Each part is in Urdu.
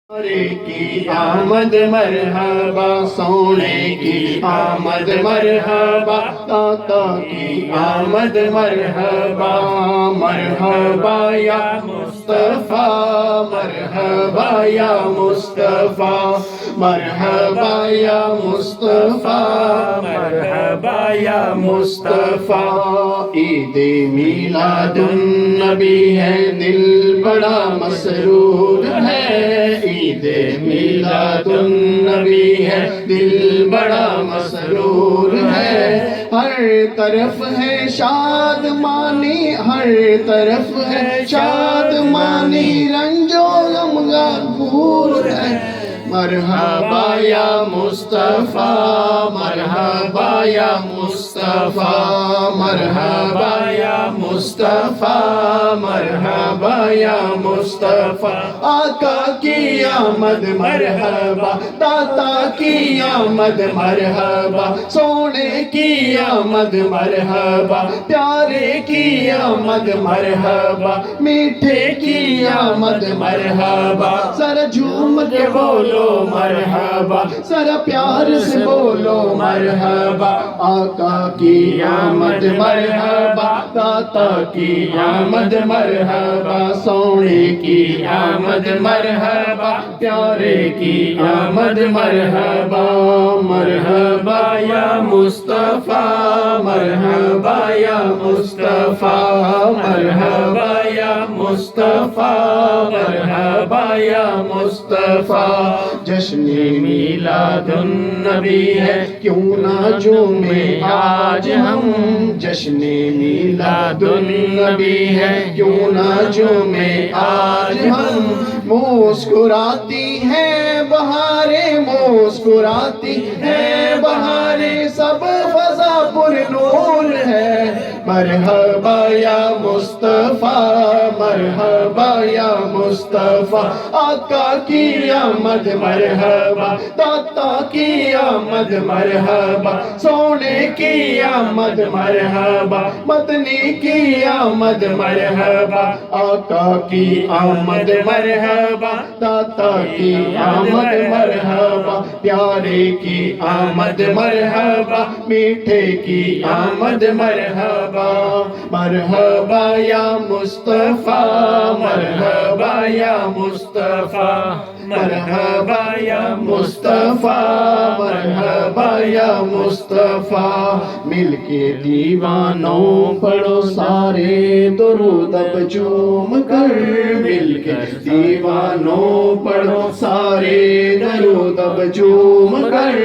سونے کی آمد مرحبا، سونے کی آمد مرحبا، آقا کی آمد مرحبا، مرحبا یا مصطفیٰ، مرحبا یا مصطفیٰ، مرحبا یا مصطفیٰ، مرحبا یا مصطفیٰ۔ عید میلاد النبی ہے، دل بڑا مسرور ہے، عید میلاد النبی ہے، دل بڑا مسرور ہے، ہر طرف ہے شادمانی، ہر طرف ہے شادمانی، رنج و غم غفور ہے، مرحبا یا مصطفیٰ، مرحبا یا مصطفیٰ، مرحبا یا مصطفیٰ، مرحبا یا مصطفیٰ۔ آقا کی آمد مرحبا، داتا کی آمد مرحبا، سونے کی آمد مرحبا، پیارے کی آمد مرحبا، میٹھے کی آمد مرحبا، ذرا جھوم کے بولو مرحبا، ذرا پیار سے بولو مرحبا۔ آقا کی آمد مرحبا، داتا کی آمد مرحبا، سونے کی آمد مرحبا، پیارے کی آمد مرحبا، مرحبا یا مصطفیٰ، مرحبا یا مصطفیٰ، مرحبا یا مصطفیٰ، مرحبا یا مصطفیٰ۔ جشن میلاد النبی ہے، کیوں نہ جھومیں آج ہم، جشن میلاد النبی ہے، کیوں نہ جھومیں آج ہم، مسکراتی ہیں بہاریں، مسکراتی ہیں بہاریں، سب فضا پر نور ہے، مرحبا یا مصطفیٰ، مرحبا یا مصطفیٰ۔ آقا کی آمد مرحبا، داتا کی آمد مرحبا، سونے کی آمد مرحبا، مدنی کی آمد مرحبا، آقا کی آمد مرحبا، داتا کی آمد مرحبا، پیارے کی آمد مرحبا، میٹھے کی آمد مرحبا، مرحبا یا مصطفیٰ، مرحبا یا مصطفیٰ، مرحبا یا مصطفیٰ، مرحبا یا مصطفیٰ۔ مل کے دیوانوں پڑھو سارے درود اب جھوم کر، مل کے دیوانوں پڑھو سارے درود اب جھوم کر،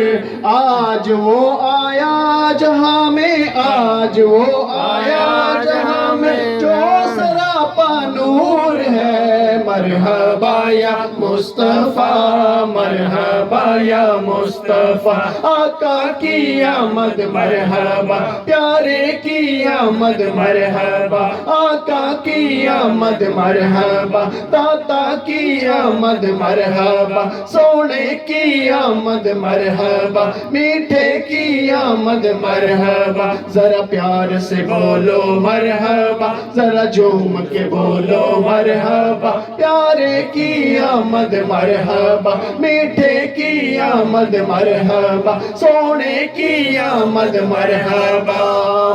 آج وہ آیا جہاں میں، آج وہ آیا جہاں میں، جو سراپا نور ہے، مرحبا یا مصطفیٰ، مرحبا یا مصطفیٰ۔ آقا کی آمد مرحبا، پیارے کی آمد مرحبا، آقا کی آمد مرحبا، داتا کی آمد مرحبا، سونے کی آمد مرحبا، میٹھے کی آمد مرحبا، ذرا پیار سے بولو مرحبا، ذرا جھوم کے بولو مرحبا، پیارے کی آمد مرحبا، میٹھے کی آمد مرحبا، سونے کی آمد مرحبا،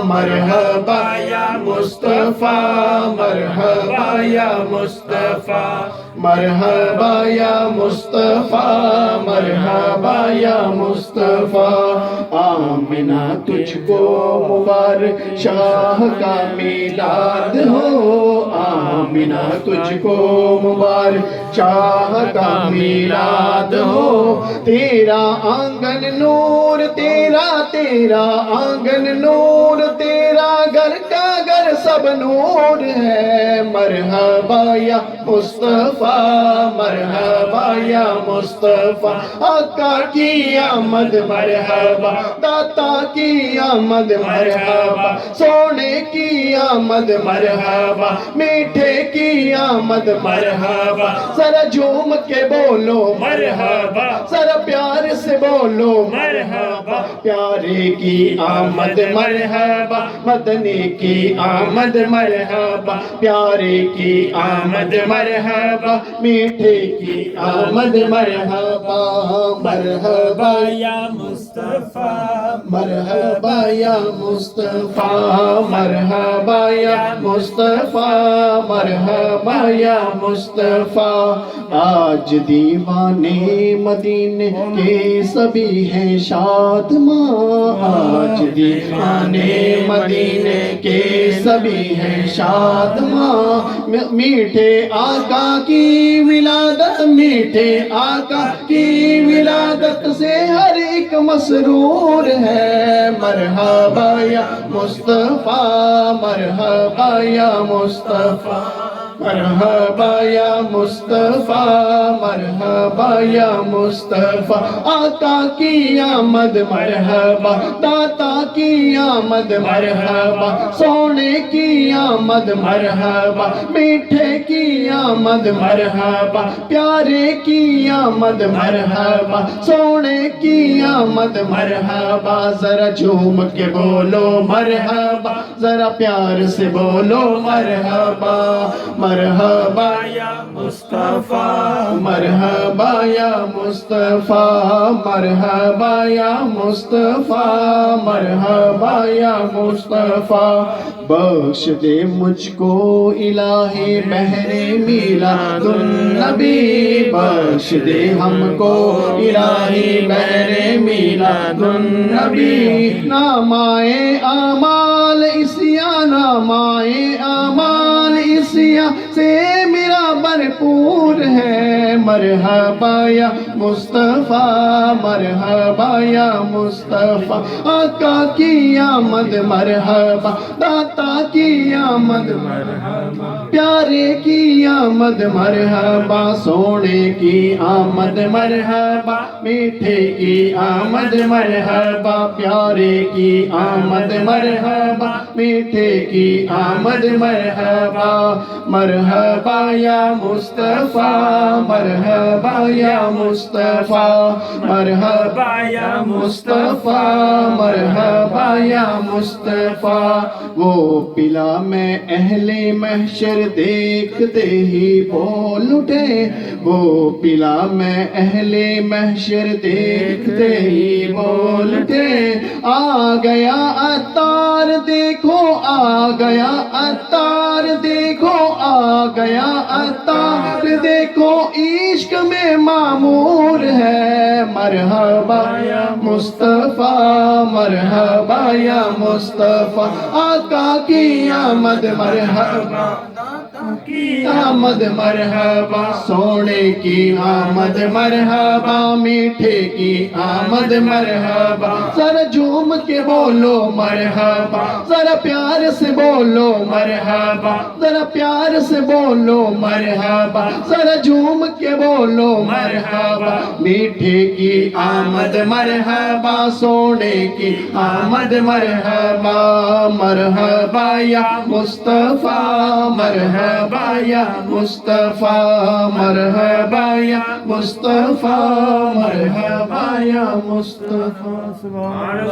مرحبا یا مصطفیٰ، مرحبا یا مصطفیٰ، مرحبا یا مصطفیٰ، مرحبا یا مصطفیٰ۔ آمنہ تجھ کو مبارک، شاہ کا میلاد ہو، آمنہ تجھ کو مبارک، شاہ کا میلاد ہو، تیرا آنگن نور، تیرا آنگن نور، تیرا گھر کا گھر سب نور ہے، مرحبا یا مصطفیٰ، مرحبا یا مصطفیٰ۔ آقا کی آمد مرحبا، داتا کی آمد مرحبا، سونے کی آمد مرحبا، میٹھے کی آمد مرحبا، ذرا جھوم کے بولو مرحبا، ذرا پیار سے بولو مرحبا، پیارے کی آمد مرحبا، مدنی کی آمد مرحبا پیارے کی آمد مرحبا میٹھے کی آمد مرحبا مرحبا یا مصطفیٰ مرحبا یا مصطفیٰ مرحبا یا مصطفیٰ مرحبا یا مصطفیٰ آج دیوانے مدینے کے سبھی ہیں شادماں آج دیوانے مدینے کے سبھی ہیں شادماں میٹھے آقا کی ولادت میٹھے آقا کی ولادت سے ہر ایک مسرور ہے مرحبا یا مصطفیٰ مرحبا یا مصطفیٰ مرحبا یا مصطفیٰ مرحبا یا مصطفیٰ آقا کی آمد مرحبا داتا کی آمد مرحبا سونے کی آمد مرحبا میٹھے کی آمد مرحبا پیارے کی آمد مرحبا سونے کی آمد مرحبا ذرا جھوم کے بولو مرحبا ذرا پیار سے بولو مرحبا مرحبا یا مصطفیٰ مرحبا یا مصطفیٰ مرحبا یا مصطفیٰ مرحبا یا مصطفیٰ بخش دے مجھ کو الہی بہر میلاد النبی بخش دے ہم کو الہی بہر میلاد النبی نامائے اعمال اسیا نامائے اعمال اسیا سے میرا بھرپور ہے مرحبا یا مصطفیٰ مرحبا یا مصطفیٰ آقا کی آمد مرحبا داتا کی آمد مرحبا پیارے کی آمد مرحبا سونے کی آمد مرحبا میٹھے کی آمد مرحبا پیارے کی آمد مرحبا میٹھے کی آمد مرحبا مرحبا یا مصطفیٰ مرحبا یا مصطفیٰ مرحبا یا مصطفیٰ مرحبا یا مصطفیٰ وہ پلا میں اہل محشر دیکھتے ہی بول اٹھے وہ پلا میں اہل محشر دیکھتے ہی بول اٹھے آ گیا عطار دیکھو آ گیا عطار دیکھو آ گیا عطار دیکھو عشق میں معمور ہے مرحبا یا مصطفیٰ مرحبا یا مصطفیٰ آقا کی آمد مرحبا کی آمد مرحبا سونے کی آمد مرحبا میٹھے کی آمد مرحبا ذرا جھوم کے بولو مرحبا ذرا پیار سے بولو مرحبا ذرا پیار سے بولو مرحبا ذرا جھوم کے بولو مرحبا میٹھے کی آمد مرحبا سونے کی آمد مرحبا مرحبا یا مصطفیٰ مرحبا یا مصطفیٰ مرحبا یا مصطفیٰ مرحبا یا مصطفیٰ